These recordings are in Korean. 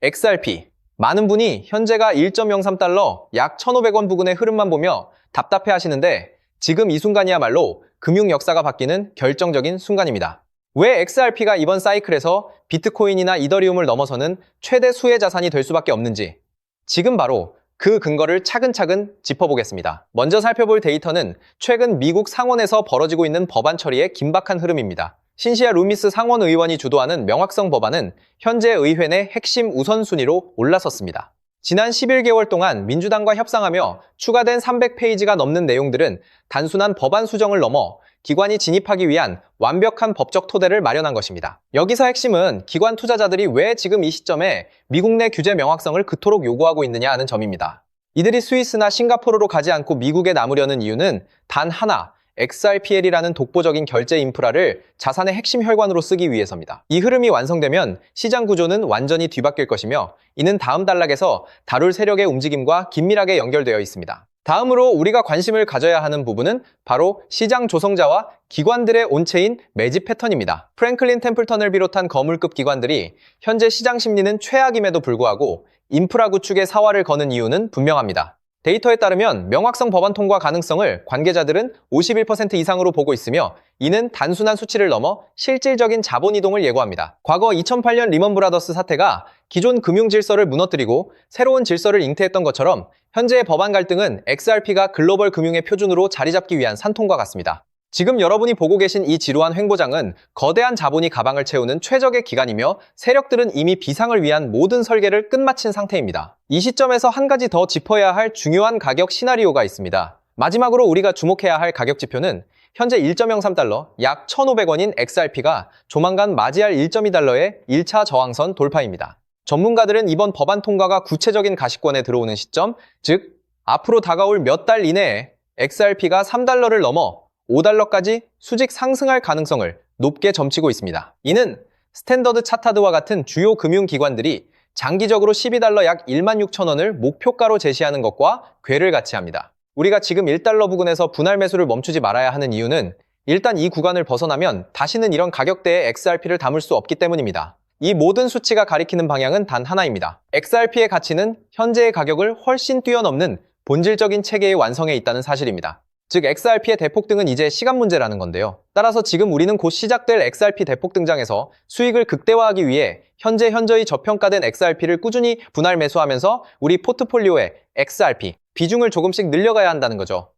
XRP. 많은 분이 현재가 1.03달러 약 1,500원 부근의 흐름만 보며 답답해 하시는데 지금 이 순간이야말로 금융 역사가 바뀌는 결정적인 순간입니다. 왜 XRP가 이번 사이클에서 비트코인이나 이더리움을 넘어서는 최대 수혜 자산이 될 수밖에 없는지 지금 바로 그 근거를 차근차근 짚어보겠습니다. 먼저 살펴볼 데이터는 최근 미국 상원에서 벌어지고 있는 법안 처리의 긴박한 흐름입니다. 신시아 루미스 상원 의원이 주도하는 명확성 법안은 현재 의회 내 핵심 우선순위로 올라섰습니다. 지난 11개월 동안 민주당과 협상하며 추가된 300페이지가 넘는 내용들은 단순한 법안 수정을 넘어 기관이 진입하기 위한 완벽한 법적 토대를 마련한 것입니다. 여기서 핵심은 기관 투자자들이 왜 지금 이 시점에 미국 내 규제 명확성을 그토록 요구하고 있느냐 하는 점입니다. 이들이 스위스나 싱가포르로 가지 않고 미국에 남으려는 이유는 단 하나, XRPL이라는 독보적인 결제 인프라를 자산의 핵심 혈관으로 쓰기 위해서입니다. 이 흐름이 완성되면 시장 구조는 완전히 뒤바뀔 것이며 이는 다음 단락에서 다룰 세력의 움직임과 긴밀하게 연결되어 있습니다. 다음으로 우리가 관심을 가져야 하는 부분은 바로 시장 조성자와 기관들의 온체인 매집 패턴입니다. 프랭클린 템플턴을 비롯한 거물급 기관들이 현재 시장 심리는 최악임에도 불구하고 인프라 구축에 사활을 거는 이유는 분명합니다. 데이터에 따르면 명확성 법안 통과 가능성을 관계자들은 51% 이상으로 보고 있으며 이는 단순한 수치를 넘어 실질적인 자본 이동을 예고합니다. 과거 2008년 리먼 브라더스 사태가 기존 금융 질서를 무너뜨리고 새로운 질서를 잉태했던 것처럼 현재의 법안 갈등은 XRP가 글로벌 금융의 표준으로 자리 잡기 위한 산통과 같습니다. 지금 여러분이 보고 계신 이 지루한 횡보장은 거대한 자본이 가방을 채우는 최적의 기간이며 세력들은 이미 비상을 위한 모든 설계를 끝마친 상태입니다. 이 시점에서 한 가지 더 짚어야 할 중요한 가격 시나리오가 있습니다. 마지막으로 우리가 주목해야 할 가격 지표는 현재 1.03달러, 약 1,500원인 XRP가 조만간 맞이할 1.2달러의 1차 저항선 돌파입니다. 전문가들은 이번 법안 통과가 구체적인 가시권에 들어오는 시점, 즉 앞으로 다가올 몇 달 이내에 XRP가 3달러를 넘어 5달러까지 수직 상승할 가능성을 높게 점치고 있습니다. 이는 스탠더드 차타드와 같은 주요 금융기관들이 장기적으로 12달러 약 16,000원을 목표가로 제시하는 것과 궤를 같이 합니다. 우리가 지금 1달러 부근에서 분할 매수를 멈추지 말아야 하는 이유는 일단 이 구간을 벗어나면 다시는 이런 가격대의 XRP를 담을 수 없기 때문입니다. 이 모든 수치가 가리키는 방향은 단 하나입니다. XRP의 가치는 현재의 가격을 훨씬 뛰어넘는 본질적인 체계의 완성에 있다는 사실입니다. 즉 XRP의 대폭등은 이제 시간 문제라는 건데요. 따라서 지금 우리는 곧 시작될 XRP 대폭 등장에서 수익을 극대화하기 위해 현저히 저평가된 XRP를 꾸준히 분할 매수하면서 우리 포트폴리오의 XRP 비중을 조금씩 늘려가야 한다는 거죠.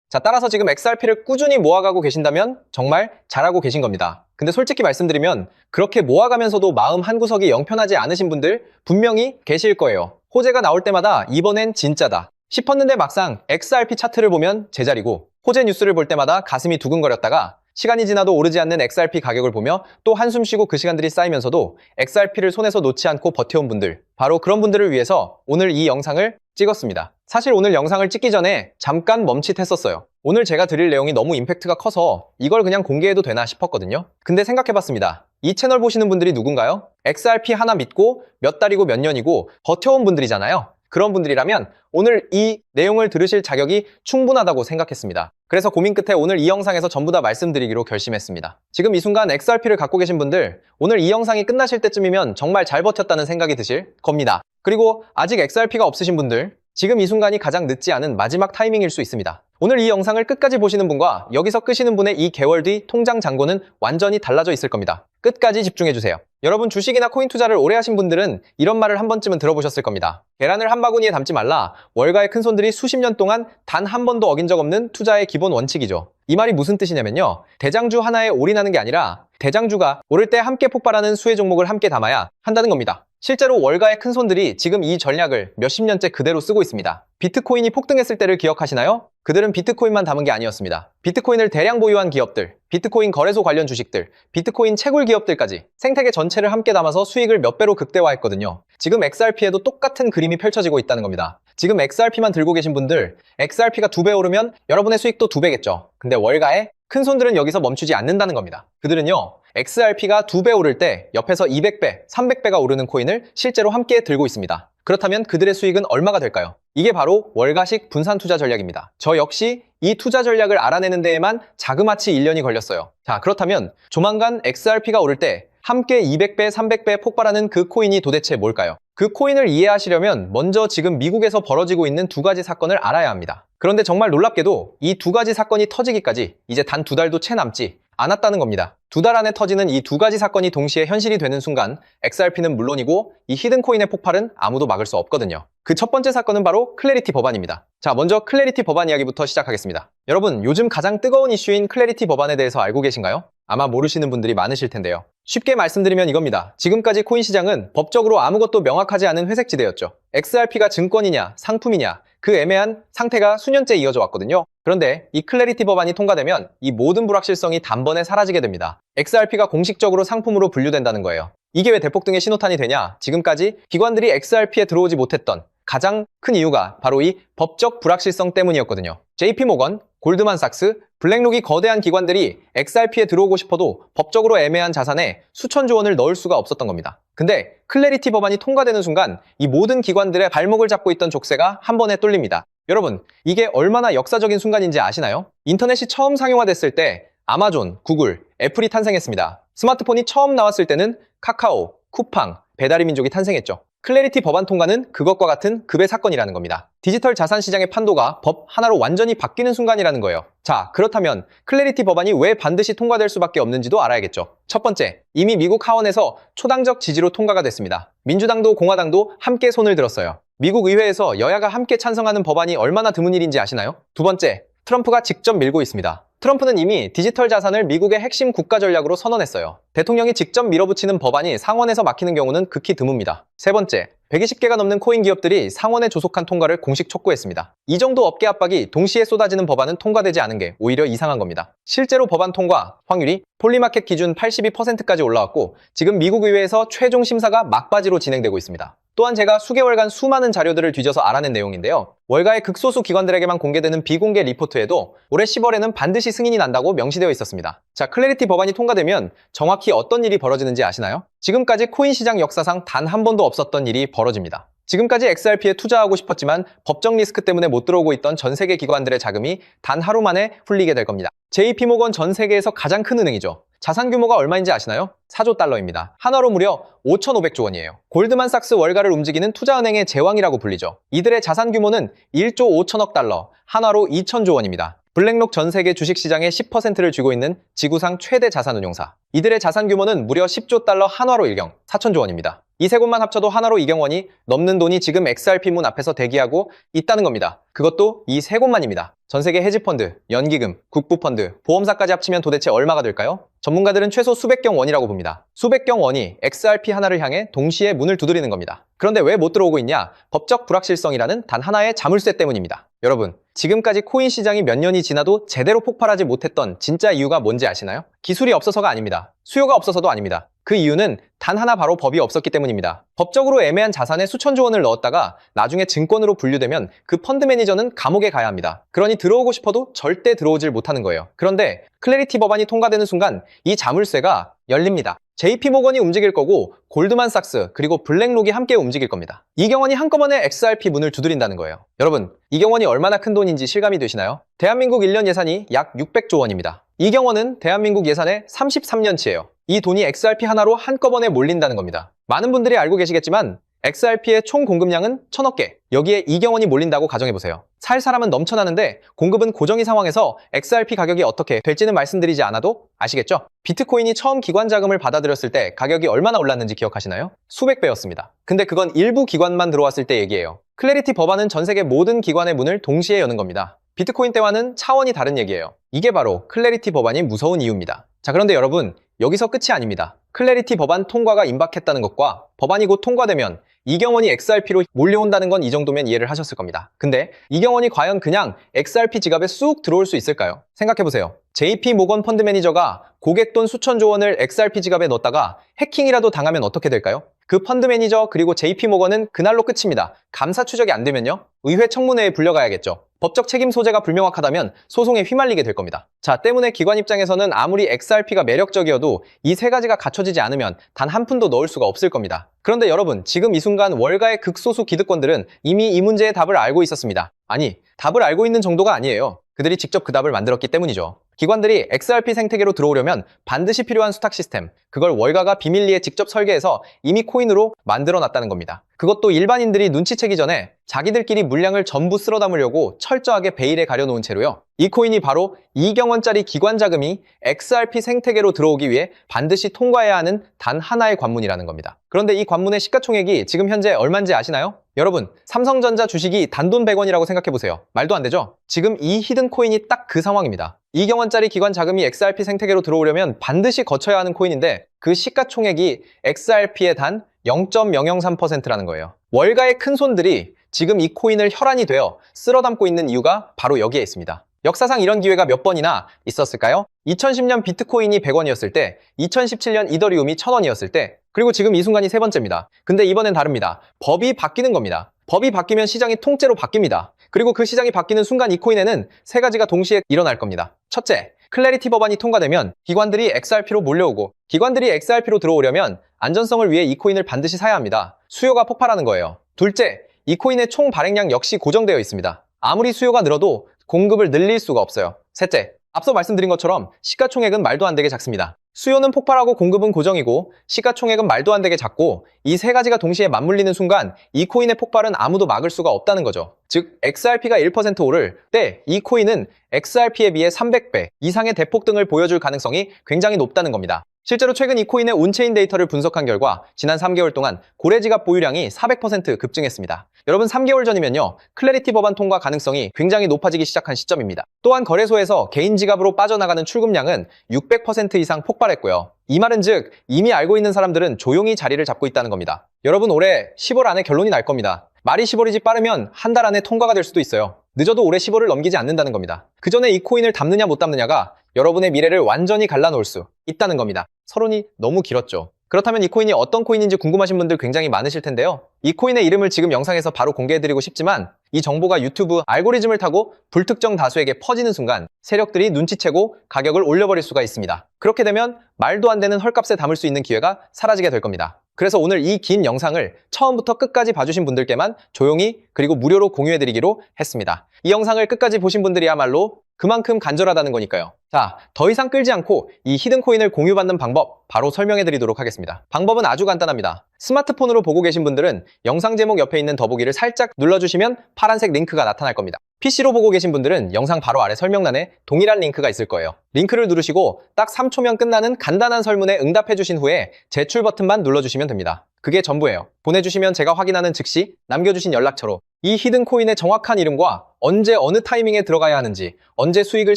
자, 따라서 지금 XRP를 꾸준히 모아가고 계신다면 정말 잘하고 계신 겁니다. 근데 솔직히 말씀드리면 그렇게 모아가면서도 마음 한구석이 영편하지 않으신 분들 분명히 계실 거예요. 호재가 나올 때마다 이번엔 진짜다 싶었는데 막상 XRP 차트를 보면 제자리고 호재 뉴스를 볼 때마다 가슴이 두근거렸다가 시간이 지나도 오르지 않는 XRP 가격을 보며 또 한숨 쉬고 그 시간들이 쌓이면서도 XRP를 손에서 놓지 않고 버텨온 분들, 바로 그런 분들을 위해서 오늘 이 영상을 찍었습니다. 사실 오늘 영상을 찍기 전에 잠깐 멈칫했었어요. 오늘 제가 드릴 내용이 너무 임팩트가 커서 이걸 그냥 공개해도 되나 싶었거든요. 근데 생각해봤습니다. 이 채널 보시는 분들이 누군가요? XRP 하나 믿고 몇 달이고 몇 년이고 버텨온 분들이잖아요. 그런 분들이라면 오늘 이 내용을 들으실 자격이 충분하다고 생각했습니다. 그래서 고민 끝에 오늘 이 영상에서 전부 다 말씀드리기로 결심했습니다. 지금 이 순간 XRP를 갖고 계신 분들, 오늘 이 영상이 끝나실 때쯤이면 정말 잘 버텼다는 생각이 드실 겁니다. 그리고 아직 XRP가 없으신 분들, 지금 이 순간이 가장 늦지 않은 마지막 타이밍일 수 있습니다. 오늘 이 영상을 끝까지 보시는 분과 여기서 끄시는 분의 이 개월 뒤 통장 잔고는 완전히 달라져 있을 겁니다. 끝까지 집중해주세요. 여러분 주식이나 코인 투자를 오래 하신 분들은 이런 말을 한 번쯤은 들어보셨을 겁니다. 계란을 한 바구니에 담지 말라. 월가의 큰손들이 수십 년 동안 단 한 번도 어긴 적 없는 투자의 기본 원칙이죠. 이 말이 무슨 뜻이냐면요. 대장주 하나에 올인하는 게 아니라 대장주가 오를 때 함께 폭발하는 수혜 종목을 함께 담아야 한다는 겁니다. 실제로 월가의 큰손들이 지금 이 전략을 몇십 년째 그대로 쓰고 있습니다. 비트코인이 폭등했을 때를 기억하시나요? 그들은 비트코인만 담은 게 아니었습니다. 비트코인을 대량 보유한 기업들, 비트코인 거래소 관련 주식들, 비트코인 채굴 기업들까지 생태계 전체를 함께 담아서 수익을 몇 배로 극대화했거든요. 지금 XRP에도 똑같은 그림이 펼쳐지고 있다는 겁니다. 지금 XRP만 들고 계신 분들, XRP가 2배 오르면 여러분의 수익도 2배겠죠. 근데 월가의 큰손들은 여기서 멈추지 않는다는 겁니다. 그들은요, XRP가 2배 오를 때 옆에서 200배, 300배가 오르는 코인을 실제로 함께 들고 있습니다. 그렇다면 그들의 수익은 얼마가 될까요? 이게 바로 월가식 분산 투자 전략입니다. 저 역시 이 투자 전략을 알아내는 데에만 자그마치 1년이 걸렸어요. 자, 그렇다면 조만간 XRP가 오를 때 함께 200배, 300배 폭발하는 그 코인이 도대체 뭘까요? 그 코인을 이해하시려면 먼저 지금 미국에서 벌어지고 있는 두 가지 사건을 알아야 합니다. 그런데 정말 놀랍게도 이 두 가지 사건이 터지기까지 이제 단 2달도 채 남지 않았다는 겁니다. 2달 안에 터지는 이 두 가지 사건이 동시에 현실이 되는 순간 XRP는 물론이고 이 히든코인의 폭발은 아무도 막을 수 없거든요. 그 첫 번째 사건은 바로 클래리티 법안입니다. 자, 먼저 클래리티 법안 이야기부터 시작하겠습니다. 여러분, 요즘 가장 뜨거운 이슈인 클래리티 법안에 대해서 알고 계신가요? 아마 모르시는 분들이 많으실 텐데요. 쉽게 말씀드리면 이겁니다. 지금까지 코인 시장은 법적으로 아무것도 명확하지 않은 회색지대였죠. XRP가 증권이냐, 상품이냐, 그 애매한 상태가 수년째 이어져 왔거든요. 그런데 이 클래리티 법안이 통과되면 이 모든 불확실성이 단번에 사라지게 됩니다. XRP가 공식적으로 상품으로 분류된다는 거예요. 이게 왜 대폭등의 신호탄이 되냐? 지금까지 기관들이 XRP에 들어오지 못했던 가장 큰 이유가 바로 이 법적 불확실성 때문이었거든요. JP모건, 골드만삭스, 블랙록이 거대한 기관들이 XRP에 들어오고 싶어도 법적으로 애매한 자산에 수천조 원을 넣을 수가 없었던 겁니다. 근데 클래리티 법안이 통과되는 순간 이 모든 기관들의 발목을 잡고 있던 족쇄가 한 번에 뚫립니다. 여러분, 이게 얼마나 역사적인 순간인지 아시나요? 인터넷이 처음 상용화됐을 때 아마존, 구글, 애플이 탄생했습니다. 스마트폰이 처음 나왔을 때는 카카오, 쿠팡, 배달의 민족이 탄생했죠. 클래리티 법안 통과는 그것과 같은 급의 사건이라는 겁니다. 디지털 자산 시장의 판도가 법 하나로 완전히 바뀌는 순간이라는 거예요. 자, 그렇다면 클래리티 법안이 왜 반드시 통과될 수밖에 없는지도 알아야겠죠. 첫 번째, 이미 미국 하원에서 초당적 지지로 통과가 됐습니다. 민주당도 공화당도 함께 손을 들었어요. 미국 의회에서 여야가 함께 찬성하는 법안이 얼마나 드문 일인지 아시나요? 두 번째, 트럼프가 직접 밀고 있습니다. 트럼프는 이미 디지털 자산을 미국의 핵심 국가 전략으로 선언했어요. 대통령이 직접 밀어붙이는 법안이 상원에서 막히는 경우는 극히 드뭅니다. 세 번째, 120개가 넘는 코인 기업들이 상원에 조속한 통과를 공식 촉구했습니다. 이 정도 업계 압박이 동시에 쏟아지는 법안은 통과되지 않은 게 오히려 이상한 겁니다. 실제로 법안 통과 확률이 폴리마켓 기준 82%까지 올라왔고 지금 미국 의회에서 최종 심사가 막바지로 진행되고 있습니다. 또한 제가 수개월간 수많은 자료들을 뒤져서 알아낸 내용인데요. 월가의 극소수 기관들에게만 공개되는 비공개 리포트에도 올해 10월에는 반드시 승인이 난다고 명시되어 있었습니다. 자, 클래리티 법안이 통과되면 정확히 어떤 일이 벌어지는지 아시나요? 지금까지 코인 시장 역사상 단 한 번도 없었던 일이 벌어집니다. 지금까지 XRP에 투자하고 싶었지만 법적 리스크 때문에 못 들어오고 있던 전 세계 기관들의 자금이 단 하루 만에 풀리게 될 겁니다. JP모건 전 세계에서 가장 큰 은행이죠. 자산 규모가 얼마인지 아시나요? 4조 달러입니다. 한화로 무려 5,500조 원이에요. 골드만삭스 월가를 움직이는 투자은행의 제왕이라고 불리죠. 이들의 자산 규모는 1조 5천억 달러, 한화로 2천조 원입니다. 블랙록 전 세계 주식시장의 10%를 쥐고 있는 지구상 최대 자산운용사. 이들의 자산 규모는 무려 10조 달러 한화로 일경, 4천조 원입니다. 이 세 곳만 합쳐도 한화로 2경 원이 넘는 돈이 지금 XRP 문 앞에서 대기하고 있다는 겁니다. 그것도 이 세 곳만입니다. 전 세계 헤지펀드, 연기금, 국부펀드, 보험사까지 합치면 도대체 얼마가 될까요? 전문가들은 최소 수백경 원이라고 봅니다. 수백경 원이 XRP 하나를 향해 동시에 문을 두드리는 겁니다. 그런데 왜 못 들어오고 있냐? 법적 불확실성이라는 단 하나의 자물쇠 때문입니다. 여러분, 지금까지 코인 시장이 몇 년이 지나도 제대로 폭발하지 못했던 진짜 이유가 뭔지 아시나요? 기술이 없어서가 아닙니다. 수요가 없어서도 아닙니다. 그 이유는 단 하나 바로 법이 없었기 때문입니다. 법적으로 애매한 자산에 수천조 원을 넣었다가 나중에 증권으로 분류되면 그 펀드 매니저는 감옥에 가야 합니다. 그러니 들어오고 싶어도 절대 들어오질 못하는 거예요. 그런데 클래리티 법안이 통과되는 순간 이 자물쇠가 열립니다. JP모건이 움직일 거고 골드만삭스 그리고 블랙록이 함께 움직일 겁니다. 이경원이 한꺼번에 XRP 문을 두드린다는 거예요. 여러분, 이경원이 얼마나 큰 돈인지 실감이 되시나요? 대한민국 1년 예산이 약 600조 원입니다. 이경원은 대한민국 예산의 33년치예요. 이 돈이 XRP 하나로 한꺼번에 몰린다는 겁니다. 많은 분들이 알고 계시겠지만 XRP의 총 공급량은 1000억 개. 여기에 이경원이 몰린다고 가정해보세요. 살 사람은 넘쳐나는데 공급은 고정인 상황에서 XRP 가격이 어떻게 될지는 말씀드리지 않아도 아시겠죠? 비트코인이 처음 기관 자금을 받아들였을 때 가격이 얼마나 올랐는지 기억하시나요? 수백 배였습니다. 근데 그건 일부 기관만 들어왔을 때 얘기예요. 클래리티 법안은 전 세계 모든 기관의 문을 동시에 여는 겁니다. 비트코인 때와는 차원이 다른 얘기예요. 이게 바로 클래리티 법안이 무서운 이유입니다. 자, 그런데 여러분, 여기서 끝이 아닙니다. 클래리티 법안 통과가 임박했다는 것과 법안이 곧 통과되면 이경원이 XRP로 몰려온다는 건 이 정도면 이해를 하셨을 겁니다. 근데 이경원이 과연 그냥 XRP 지갑에 쑥 들어올 수 있을까요? 생각해보세요. JP모건 펀드 매니저가 고객 돈 수천조 원을 XRP 지갑에 넣었다가 해킹이라도 당하면 어떻게 될까요? 그 펀드 매니저 그리고 JP모건은 그날로 끝입니다. 감사 추적이 안 되면요? 의회 청문회에 불려가야겠죠. 법적 책임 소재가 불명확하다면 소송에 휘말리게 될 겁니다. 자, 때문에 기관 입장에서는 아무리 XRP가 매력적이어도 이 세 가지가 갖춰지지 않으면 단 한 푼도 넣을 수가 없을 겁니다. 그런데 여러분, 지금 이 순간 월가의 극소수 기득권들은 이미 이 문제의 답을 알고 있었습니다. 아니, 답을 알고 있는 정도가 아니에요. 그들이 직접 그 답을 만들었기 때문이죠. 기관들이 XRP 생태계로 들어오려면 반드시 필요한 수탁 시스템, 그걸 월가가 비밀리에 직접 설계해서 이미 코인으로 만들어놨다는 겁니다. 그것도 일반인들이 눈치채기 전에 자기들끼리 물량을 전부 쓸어 담으려고 철저하게 베일에 가려놓은 채로요. 이 코인이 바로 2경원짜리 기관 자금이 XRP 생태계로 들어오기 위해 반드시 통과해야 하는 단 하나의 관문이라는 겁니다. 그런데 이 관문의 시가총액이 지금 현재 얼마인지 아시나요? 여러분, 삼성전자 주식이 단돈 100원이라고 생각해보세요. 말도 안 되죠? 지금 이 히든 코인이 딱 그 상황입니다. 2경원짜리 기관 자금이 XRP 생태계로 들어오려면 반드시 거쳐야 하는 코인인데 그 시가총액이 XRP의 단 0.003%라는 거예요. 월가의 큰 손들이 지금 이 코인을 혈안이 되어 쓸어 담고 있는 이유가 바로 여기에 있습니다. 역사상 이런 기회가 몇 번이나 있었을까요? 2010년 비트코인이 100원이었을 때, 2017년 이더리움이 1000원이었을 때, 그리고 지금 이 순간이 세 번째입니다. 근데 이번엔 다릅니다. 법이 바뀌는 겁니다. 법이 바뀌면 시장이 통째로 바뀝니다. 그리고 그 시장이 바뀌는 순간 이 코인에는 세 가지가 동시에 일어날 겁니다. 첫째, 클래리티 법안이 통과되면 기관들이 XRP로 몰려오고, 기관들이 XRP로 들어오려면 안전성을 위해 이 코인을 반드시 사야 합니다. 수요가 폭발하는 거예요. 둘째, 이 코인의 총 발행량 역시 고정되어 있습니다. 아무리 수요가 늘어도 공급을 늘릴 수가 없어요. 셋째, 앞서 말씀드린 것처럼 시가총액은 말도 안 되게 작습니다. 수요는 폭발하고 공급은 고정이고 시가총액은 말도 안 되게 작고 이 세 가지가 동시에 맞물리는 순간 이 코인의 폭발은 아무도 막을 수가 없다는 거죠. 즉 XRP가 1% 오를 때 이 코인은 XRP에 비해 300배 이상의 대폭등을 보여줄 가능성이 굉장히 높다는 겁니다. 실제로 최근 이 코인의 온체인 데이터를 분석한 결과 지난 3개월 동안 고래지갑 보유량이 400% 급증했습니다. 여러분 3개월 전이면요. 클래리티 법안 통과 가능성이 굉장히 높아지기 시작한 시점입니다. 또한 거래소에서 개인 지갑으로 빠져나가는 출금량은 600% 이상 폭발했고요. 이 말은 즉 이미 알고 있는 사람들은 조용히 자리를 잡고 있다는 겁니다. 여러분 올해 10월 안에 결론이 날 겁니다. 말이 10월이지 빠르면 한 달 안에 통과가 될 수도 있어요. 늦어도 올해 10월을 넘기지 않는다는 겁니다. 그 전에 이 코인을 담느냐 못 담느냐가 여러분의 미래를 완전히 갈라놓을 수 있다는 겁니다. 서론이 너무 길었죠. 그렇다면 이 코인이 어떤 코인인지 궁금하신 분들 굉장히 많으실 텐데요. 이 코인의 이름을 지금 영상에서 바로 공개해드리고 싶지만 이 정보가 유튜브 알고리즘을 타고 불특정 다수에게 퍼지는 순간 세력들이 눈치채고 가격을 올려버릴 수가 있습니다. 그렇게 되면 말도 안 되는 헐값에 담을 수 있는 기회가 사라지게 될 겁니다. 그래서 오늘 이 긴 영상을 처음부터 끝까지 봐주신 분들께만 조용히 그리고 무료로 공유해드리기로 했습니다. 이 영상을 끝까지 보신 분들이야말로 그만큼 간절하다는 거니까요. 자, 더 이상 끌지 않고 이 히든 코인을 공유받는 방법 바로 설명해 드리도록 하겠습니다. 방법은 아주 간단합니다. 스마트폰으로 보고 계신 분들은 영상 제목 옆에 있는 더보기를 살짝 눌러주시면 파란색 링크가 나타날 겁니다. PC로 보고 계신 분들은 영상 바로 아래 설명란에 동일한 링크가 있을 거예요. 링크를 누르시고 딱 3초면 끝나는 간단한 설문에 응답해 주신 후에 제출 버튼만 눌러주시면 됩니다. 그게 전부예요. 보내주시면 제가 확인하는 즉시 남겨주신 연락처로 이 히든 코인의 정확한 이름과 언제 어느 타이밍에 들어가야 하는지, 언제 수익을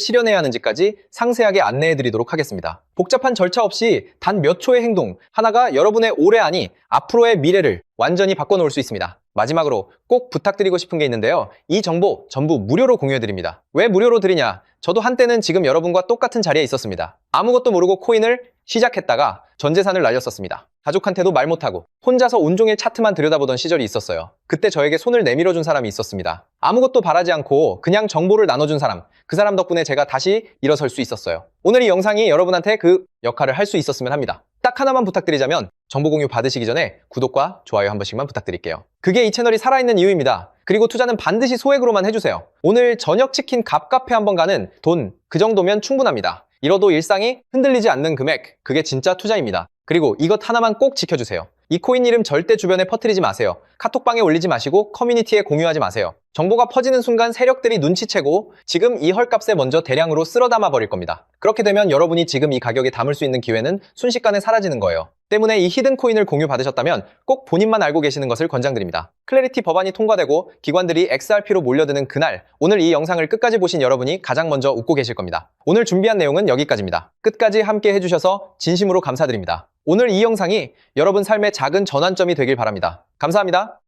실현해야 하는지까지 상세하게 안내해 드리도록 하겠습니다. 복잡한 절차 없이 단 몇 초의 행동 하나가 여러분의 올해 아니 앞으로의 미래를 완전히 바꿔놓을 수 있습니다. 마지막으로 꼭 부탁드리고 싶은 게 있는데요. 이 정보 전부 무료로 공유해 드립니다. 왜 무료로 드리냐? 저도 한때는 지금 여러분과 똑같은 자리에 있었습니다. 아무것도 모르고 코인을 시작했다가 전 재산을 날렸었습니다. 가족한테도 말 못하고 혼자서 온종일 차트만 들여다보던 시절이 있었어요. 그때 저에게 손을 내밀어준 사람이 있었습니다. 아무것도 바라지 않고 그냥 정보를 나눠준 사람, 그 사람 덕분에 제가 다시 일어설 수 있었어요. 오늘 이 영상이 여러분한테 그 역할을 할 수 있었으면 합니다. 딱 하나만 부탁드리자면 정보 공유 받으시기 전에 구독과 좋아요 한 번씩만 부탁드릴게요. 그게 이 채널이 살아있는 이유입니다. 그리고 투자는 반드시 소액으로만 해주세요. 오늘 저녁 치킨 갑카페 한번 가는 돈 그 정도면 충분합니다. 이러도 일상이 흔들리지 않는 금액, 그게 진짜 투자입니다. 그리고 이것 하나만 꼭 지켜주세요. 이 코인 이름 절대 주변에 퍼뜨리지 마세요. 카톡방에 올리지 마시고 커뮤니티에 공유하지 마세요. 정보가 퍼지는 순간 세력들이 눈치채고 지금 이 헐값에 먼저 대량으로 쓸어 담아 버릴 겁니다. 그렇게 되면 여러분이 지금 이 가격에 담을 수 있는 기회는 순식간에 사라지는 거예요. 때문에 이 히든 코인을 공유받으셨다면 꼭 본인만 알고 계시는 것을 권장드립니다. 클래리티 법안이 통과되고 기관들이 XRP로 몰려드는 그날, 오늘 이 영상을 끝까지 보신 여러분이 가장 먼저 웃고 계실 겁니다. 오늘 준비한 내용은 여기까지입니다. 끝까지 함께 해주셔서 진심으로 감사드립니다. 오늘 이 영상이 여러분 삶의 작은 전환점이 되길 바랍니다. 감사합니다.